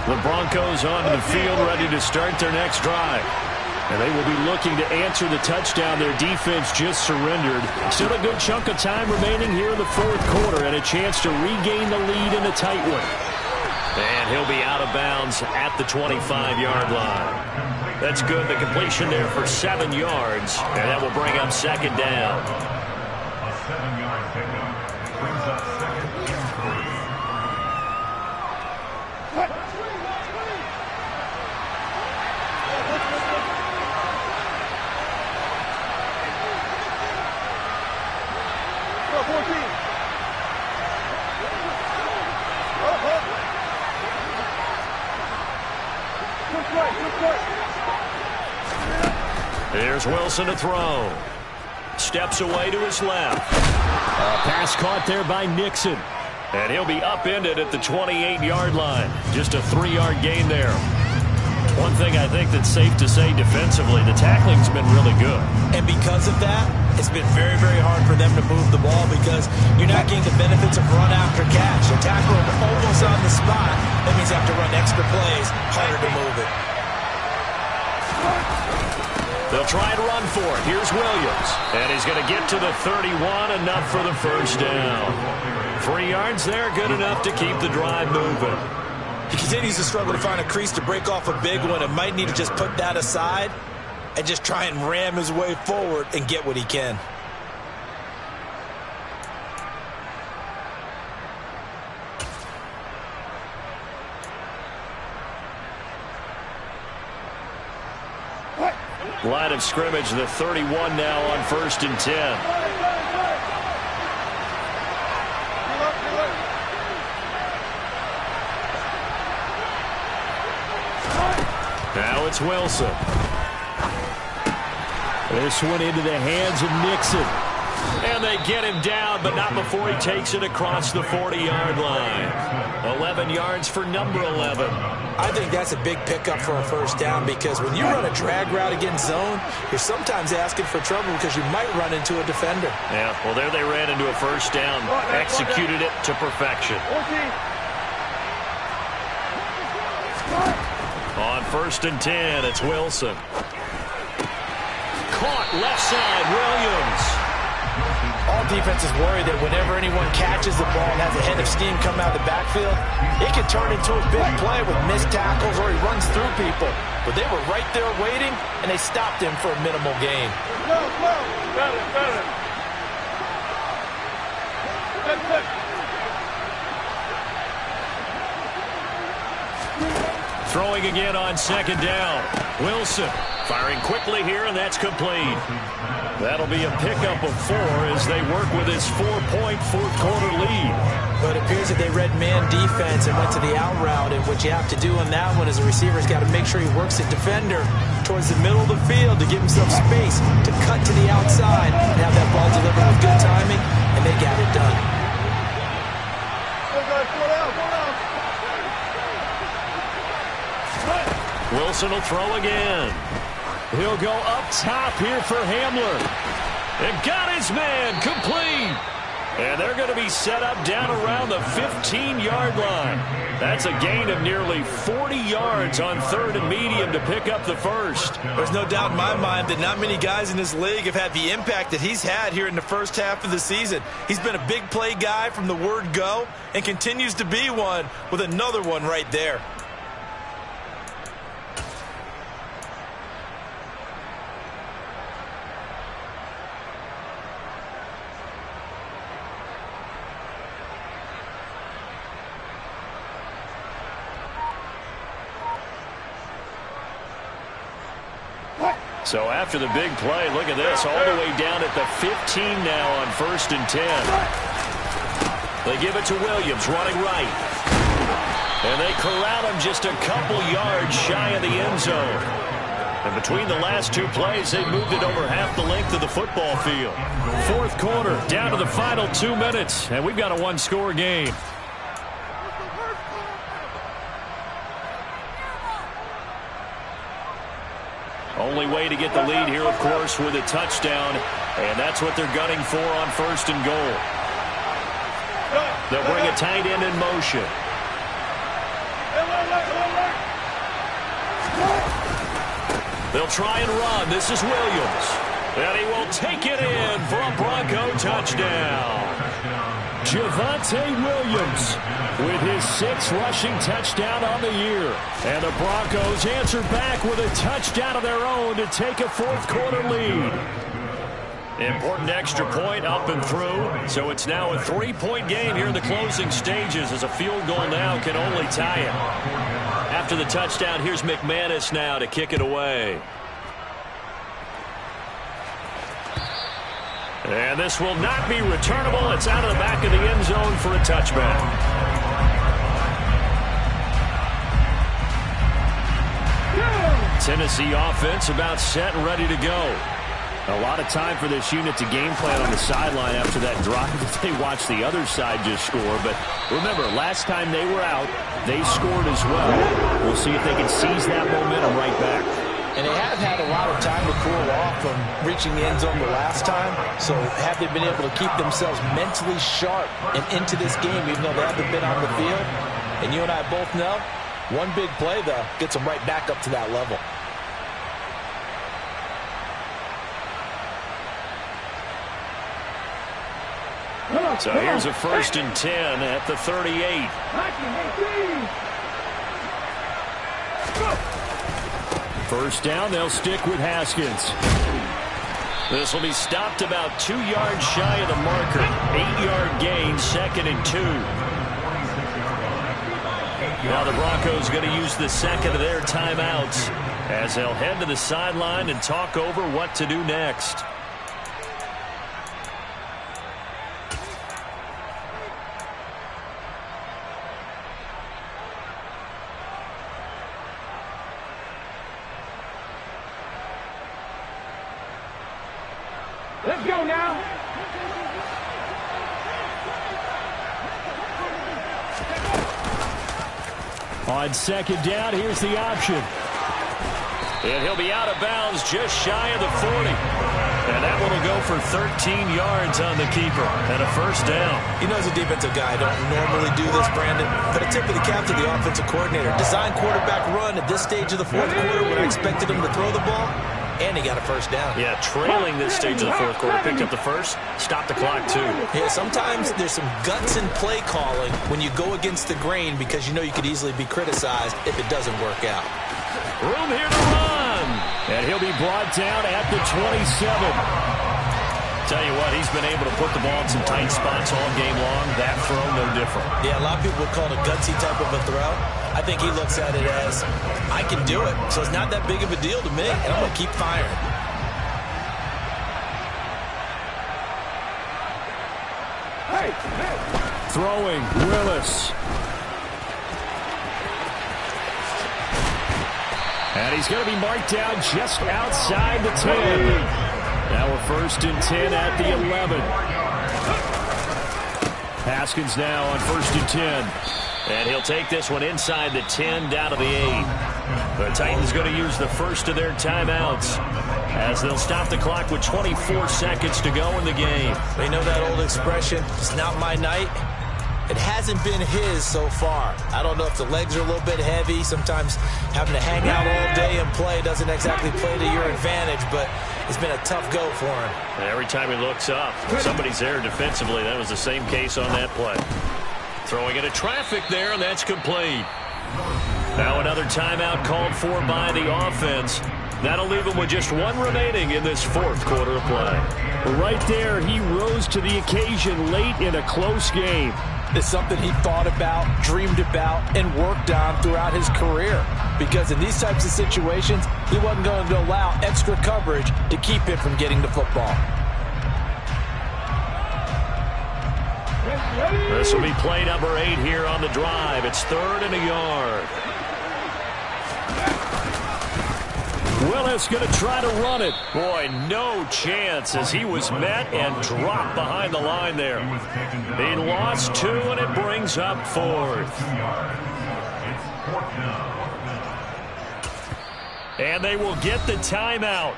The Broncos onto the field, ready to start their next drive. And they will be looking to answer the touchdown their defense just surrendered. Still a good chunk of time remaining here in the fourth quarter and a chance to regain the lead in a tight one. And he'll be out of bounds at the 25-yard line. That's good. The completion there for 7 yards, and that will bring up second down. A 7-yard pickup brings up second and 3. Here's Wilson to throw. Steps away to his left. Pass caught there by Nixon. And he'll be upended at the 28-yard line. Just a 3-yard gain there. One thing I think that's safe to say defensively, the tackling's been really good. And because of that, it's been very, very hard for them to move the ball because you're not getting the benefits of run after catch. A tackle almost on the spot. That means you have to run extra plays, harder to move it. They'll try and run for it. Here's Williams. And he's going to get to the 31, enough for the first down. 3 yards there, good enough to keep the drive moving. He continues to struggle to find a crease to break off a big one and might need to just put that aside and just try and ram his way forward and get what he can. Line of scrimmage, the 31 now on first and 10. Now it's Wilson. This one into the hands of Nixon. And they get him down, but not before he takes it across the 40-yard line. 11 yards for number 11. I think that's a big pickup for a first down because when you run a drag route against zone, you're sometimes asking for trouble because you might run into a defender. Yeah, well, there they ran into a first down. Executed it to perfection. On first and 10, it's Wilson. Caught left side, Williams. All defenses worry that whenever anyone catches the ball and has a head of steam come out of the backfield, it can turn into a big play with missed tackles or he runs through people. But they were right there waiting, and they stopped him for a minimal gain. Throwing again on second down. Wilson firing quickly here, and that's complete. That'll be a pickup of 4 as they work with his 4-point fourth quarter lead. But it appears that they read man defense and went to the out route, and what you have to do on that one is the receiver's got to make sure he works the defender towards the middle of the field to give himself space to cut to the outside and have that ball delivered with good timing, and they got it done. Wilson will throw again. He'll go up top here for Hamler. And got his man complete. And they're going to be set up down around the 15-yard line. That's a gain of nearly 40 yards on 3rd and medium to pick up the first. There's no doubt in my mind that not many guys in this league have had the impact that he's had here in the first half of the season. He's been a big play guy from the word go and continues to be one with another one right there. So after the big play, look at this, all the way down at the 15 now on 1st and 10. They give it to Williams, running right. And they corral him just a couple yards shy of the end zone. And between the last two plays, they moved it over half the length of the football field. 4th quarter, down to the final 2 minutes, and we've got a one-score game. Only way to get the lead here, of course, with a touchdown, and that's what they're gunning for on 1st and goal. They'll bring a tight end in motion. They'll try and run. This is Williams. And he will take it in for a Bronco touchdown. Javonte Williams with his 6th rushing touchdown on the year. And the Broncos answer back with a touchdown of their own to take a 4th quarter lead. Important extra point up and through. So it's now a 3-point game here in the closing stages as a field goal now can only tie it. After the touchdown, here's McManus now to kick it away. And this will not be returnable. It's out of the back of the end zone for a touchback. Tennessee offense about set and ready to go. A lot of time for this unit to game plan on the sideline after that drive that they watched the other side just score. But remember, last time they were out, they scored as well. We'll see if they can seize that momentum right back. And they have had a lot of time to cool off from reaching the end zone the last time. So have they been able to keep themselves mentally sharp and into this game, even though they haven't been on the field? And you and I both know, one big play, though, gets them right back up to that level. So here's a 1st and 10 at the 38. First down, they'll stick with Haskins. This will be stopped about 2 yards shy of the marker. 8-yard gain, 2nd and 2. Now the Broncos going to use the second of their timeouts as they'll head to the sideline and talk over what to do next. Let's go now. On 2nd down, here's the option. And he'll be out of bounds just shy of the 40. And that one will go for 13 yards on the keeper and a 1st down. You know, as a defensive guy, I don't normally do this, Brandon, but a tip of the cap to the offensive coordinator. Design quarterback run at this stage of the 4th quarter when I expected him to throw the ball. And he got a 1st down. Yeah, trailing this stage of the 4th quarter. Picked up the first, stopped the clock, too. Yeah, sometimes there's some guts in play calling when you go against the grain because you know you could easily be criticized if it doesn't work out. Room here to run. And he'll be brought down at the 27. Tell you what, he's been able to put the ball in some tight spots all game long. That throw, no different. Yeah, a lot of people would call it a gutsy type of a throw. I think he looks at it as, I can do it, so it's not that big of a deal to me, and I'm going to keep firing. Throwing, Willis. And he's going to be marked down just outside the 10. Now we're 1st and 10 at the 11. Haskins now on 1st and 10. And he'll take this one inside the 10 down to the 8. The Titans going to use the first of their timeouts as they'll stop the clock with 24 seconds to go in the game. They know that old expression, it's not my night. It hasn't been his so far. I don't know if the legs are a little bit heavy. Sometimes having to hang out all day and play doesn't exactly play to your advantage, but it's been a tough go for him. And every time he looks up, somebody's there defensively. That was the same case on that play. Throwing into traffic there, and that's complete. Now another timeout called for by the offense. That'll leave him with just one remaining in this fourth quarter of play. Right there, he rose to the occasion late in a close game. It's something he thought about, dreamed about, and worked on throughout his career. Because in these types of situations, he wasn't going to allow extra coverage to keep him from getting the football. This will be play number 8 here on the drive. It's 3rd and a yard. Willis going to try to run it. Boy, no chance as he was met and dropped behind the line there. He lost 2, and it brings up 4th. And they will get the timeout.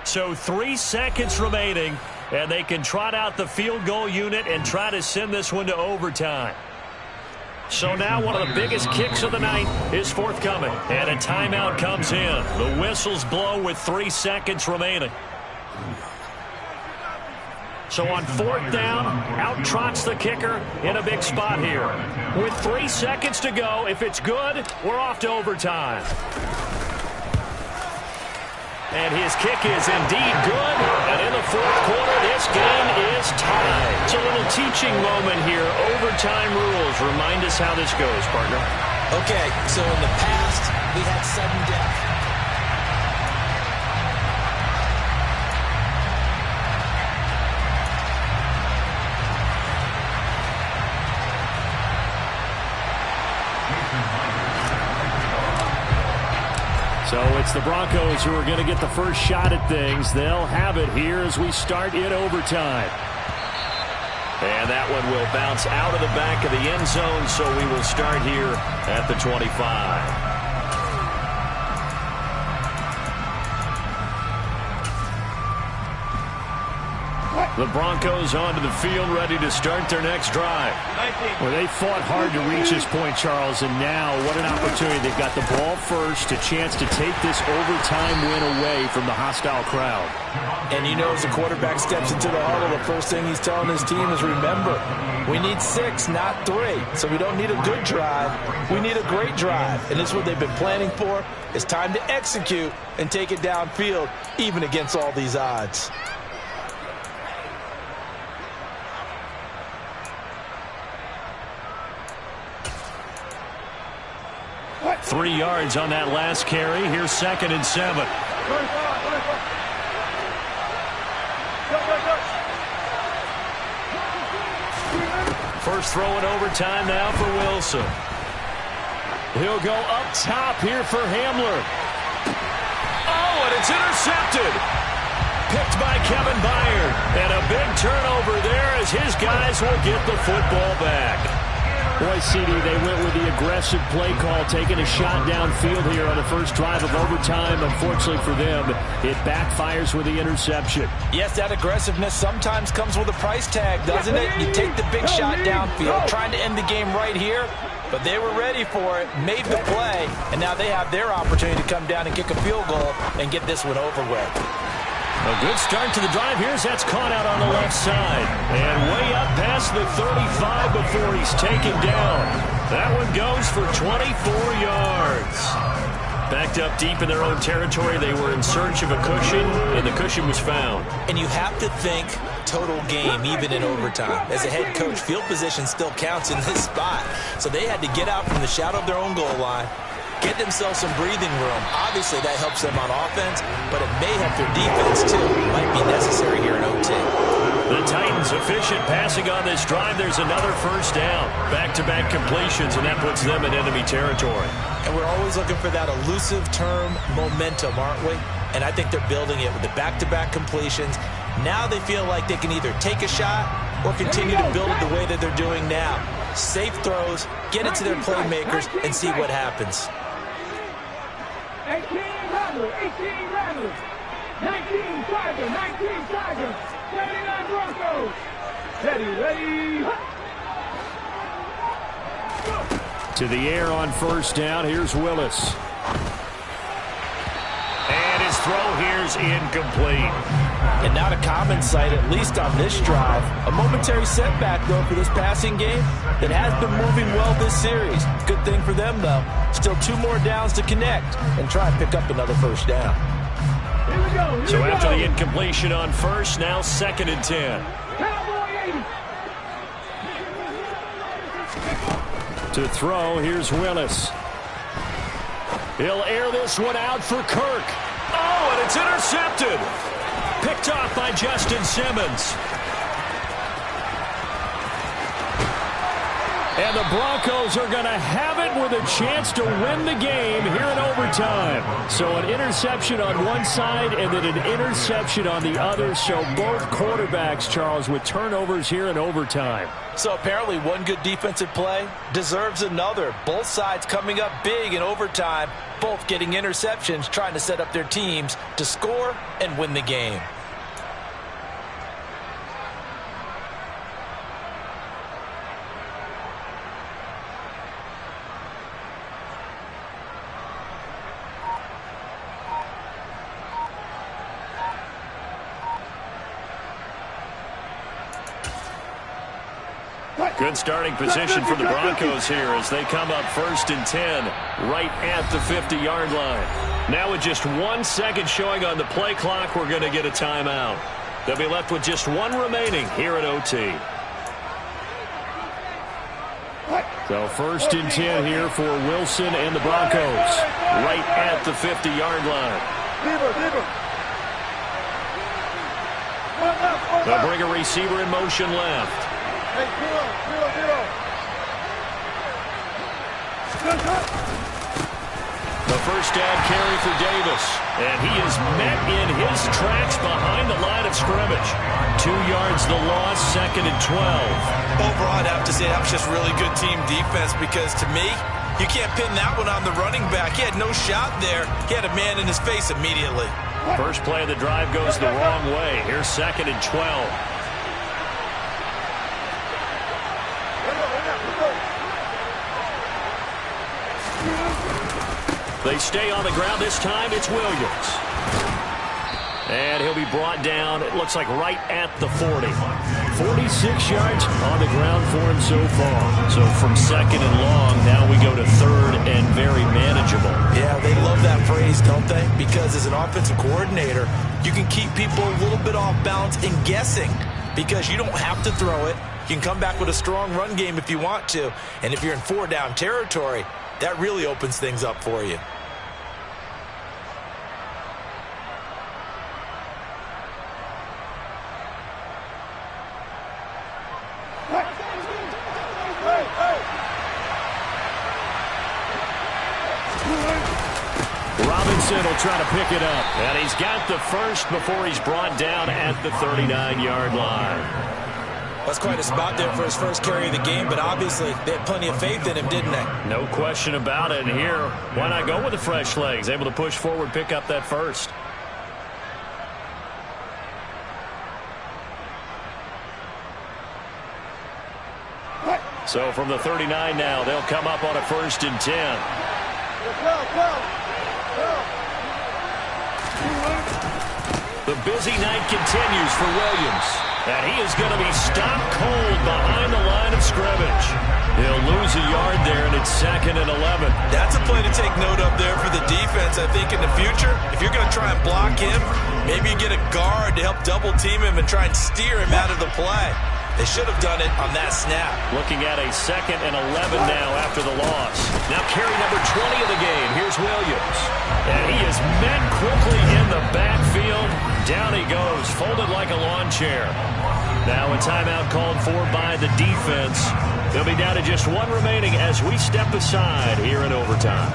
So 3 seconds remaining, and they can trot out the field goal unit and try to send this one to overtime. So now one of the biggest kicks of the night is forthcoming. And a timeout comes in. The whistles blow with 3 seconds remaining. So on 4th down, out trots the kicker in a big spot here. With 3 seconds to go, if it's good, we're off to overtime. And his kick is indeed good. And in the fourth quarter, this game is tied. It's a little teaching moment here. Overtime rules. Remind us how this goes, partner. Okay, so in the past, we had sudden death. So it's the Broncos who are going to get the first shot at things. They'll have it here as we start in overtime. And that one will bounce out of the back of the end zone, so we will start here at the 25. The Broncos onto the field, ready to start their next drive. Well, they fought hard to reach this point, Charles, and now what an opportunity. They've got the ball first, a chance to take this overtime win away from the hostile crowd. And you know, as the quarterback steps into the huddle, the first thing he's telling his team is, remember, we need 6, not 3. So we don't need a good drive. We need a great drive. And this is what they've been planning for. It's time to execute and take it downfield, even against all these odds. 3 yards on that last carry. Here's 2nd and 7. First throw in overtime now for Wilson. He'll go up top here for Hamler. Oh, and it's intercepted. Picked by Kevin Byard. And a big turnover there as his guys will get the football back. Boy, CD, they went with the aggressive play call, taking a shot downfield here on the first drive of overtime. Unfortunately for them, it backfires with the interception. Yes, that aggressiveness sometimes comes with a price tag, doesn't it? You take the big shot downfield, trying to end the game right here, but they were ready for it, made the play, and now they have their opportunity to come down and kick a field goal and get this one over with. A good start to the drive. Here's that's caught out on the left side. And way up past the 35 before he's taken down. That one goes for 24 yards. Backed up deep in their own territory. They were in search of a cushion, and the cushion was found. And you have to think total game, even in overtime. As a head coach, field position still counts in this spot. So they had to get out from the shadow of their own goal line, get themselves some breathing room. Obviously, that helps them on offense, but it may help their defense, too. Might be necessary here in OT. The Titans efficient passing on this drive. There's another first down. Back-to-back completions, and that puts them in enemy territory. And we're always looking for that elusive term momentum, aren't we? And I think they're building it with the back-to-back completions. Now they feel like they can either take a shot or continue to build it the way that they're doing now. Safe throws, get it to their playmakers, and see what happens. 18 rattlers. 19 Tiger, 19 Tiger, 79 Broncos. Ready, ready. To the air on first down. Here's Willis. And his throw here's incomplete. And not a common sight, at least on this drive. A momentary setback, though, for this passing game that has been moving well this series. Good thing for them, though. Still 2 more downs to connect and try and pick up another first down. So after the incompletion on first, now 2nd and 10. To throw, here's Willis. He'll air this one out for Kirk. Oh, and it's intercepted. Picked off by Justin Simmons. And the Broncos are going to have it with a chance to win the game here in overtime. So an interception on one side and then an interception on the other. So both quarterbacks, Charles, with turnovers here in overtime. So apparently one good defensive play deserves another. Both sides coming up big in overtime, both getting interceptions, trying to set up their teams to score and win the game. Good starting position for the Broncos here as they come up 1st and 10 right at the 50-yard line. Now with just 1 second showing on the play clock, we're going to get a timeout. They'll be left with just 1 remaining here at OT. So 1st and 10 here for Wilson and the Broncos right at the 50-yard line. They'll bring a receiver in motion left. Hey, zero. The first down carry for Davis. And he is met in his tracks behind the line of scrimmage. 2 yards the loss, 2nd and 12. Overall, I'd have to say that was just really good team defense because to me, you can't pin that one on the running back. He had no shot there. He had a man in his face immediately. First play of the drive goes the wrong way. Here's 2nd and 12. They stay on the ground. This time it's Williams. And he'll be brought down, it looks like right at the 40. 46 yards on the ground for him so far. So from 2nd and long, now we go to 3rd and very manageable. Yeah, they love that phrase, don't they? Because as an offensive coordinator, you can keep people a little bit off balance and guessing because you don't have to throw it. You can come back with a strong run game if you want to. And if you're in 4-down territory, that really opens things up for you. Robinson will try to pick it up. And he's got the first before he's brought down at the 39-yard line. That's quite a spot there for his first carry of the game, but obviously they had plenty of faith in him, didn't they? No question about it. And here, why not go with the fresh legs? Able to push forward, pick up that first. So from the 39 now, they'll come up on a 1st and 10. The busy night continues for Williams. And he is going to be stopped cold behind the line of scrimmage. He'll lose a yard there, and it's 2nd and 11. That's a play to take note of there for the defense, I think, in the future. If you're going to try and block him, maybe you get a guard to help double-team him and try and steer him out of the play. They should have done it on that snap. Looking at a 2nd and 11 now after the loss. Now carry number 20 of the game. Here's Williams. And he is met quickly in the backfield. Down he goes, folded like a lawn chair. Now a timeout called for by the defense. They'll be down to just 1 remaining as we step aside here in overtime.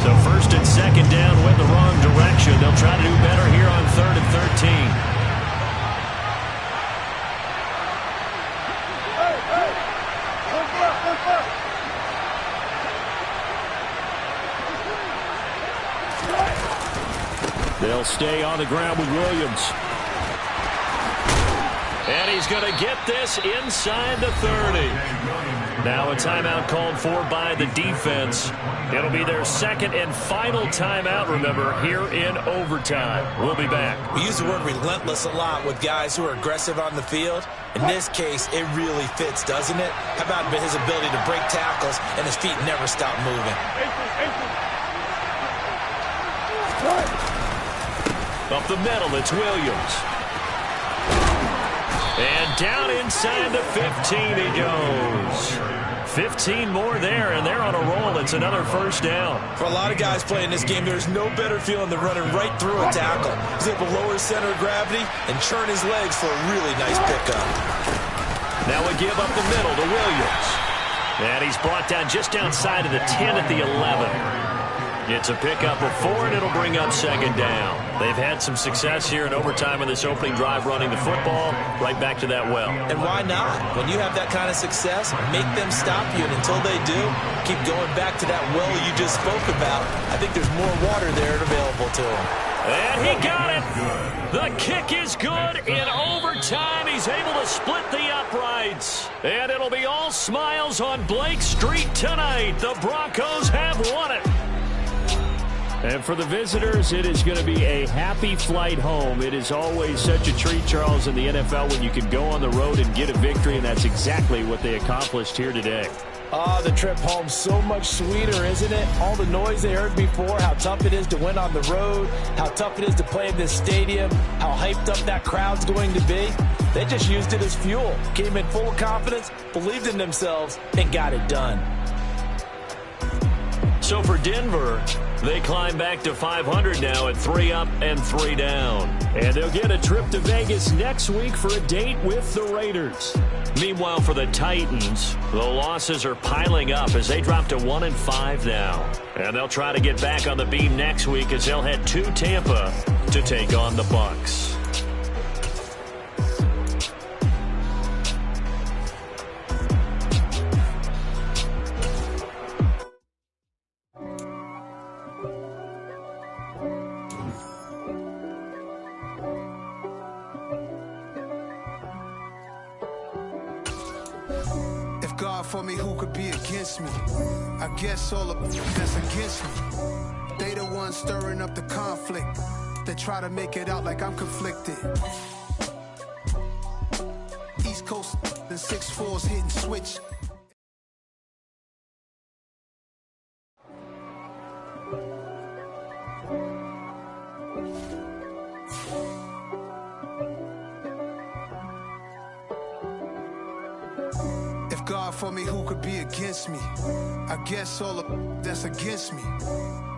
So 1st and 2nd down went the wrong direction. They'll try to do better here on 3rd and 13. They'll stay on the ground with Williams. And he's going to get this inside the 30. Now a timeout called for by the defense. It'll be their second and final timeout, remember, here in overtime. We'll be back. We use the word relentless a lot with guys who are aggressive on the field. In this case, it really fits, doesn't it? How about his ability to break tackles and his feet never stop moving? Up the middle, it's Williams. And down inside the 15 he goes. 15 more there, and they're on a roll. It's another first down. For a lot of guys playing this game, there's no better feeling than running right through a tackle. He's able to lower his center of gravity and churn his legs for a really nice pickup. Now we give up the middle to Williams. And he's brought down just outside of the 10 at the 11. It's a pickup of 4, and it'll bring up second down. They've had some success here in overtime in this opening drive running the football right back to that well. And why not? When you have that kind of success, make them stop you, and until they do, keep going back to that well you just spoke about. I think there's more water there available to him. And he got it. The kick is good. In overtime, he's able to split the uprights. And it'll be all smiles on Blake Street tonight. The Broncos have won it. And for the visitors, it is going to be a happy flight home. It is always such a treat, Charles, in the NFL when you can go on the road and get a victory, and that's exactly what they accomplished here today. Oh, the trip home so much sweeter, isn't it? All the noise they heard before, how tough it is to win on the road, how tough it is to play in this stadium, how hyped up that crowd's going to be. They just used it as fuel, came in full of confidence, believed in themselves, and got it done. So for Denver, they climb back to 500 now at 3 up and 3 down. And they'll get a trip to Vegas next week for a date with the Raiders. Meanwhile, for the Titans, the losses are piling up as they drop to 1-5 now. And they'll try to get back on the beam next week as they'll head to Tampa to take on the Bucs. For me, who could be against me? I guess all of that's against me. They the ones stirring up the conflict. They try to make it out like I'm conflicted. East Coast and 6'4's hitting switch. God for me, who could be against me? I guess all of that's against me.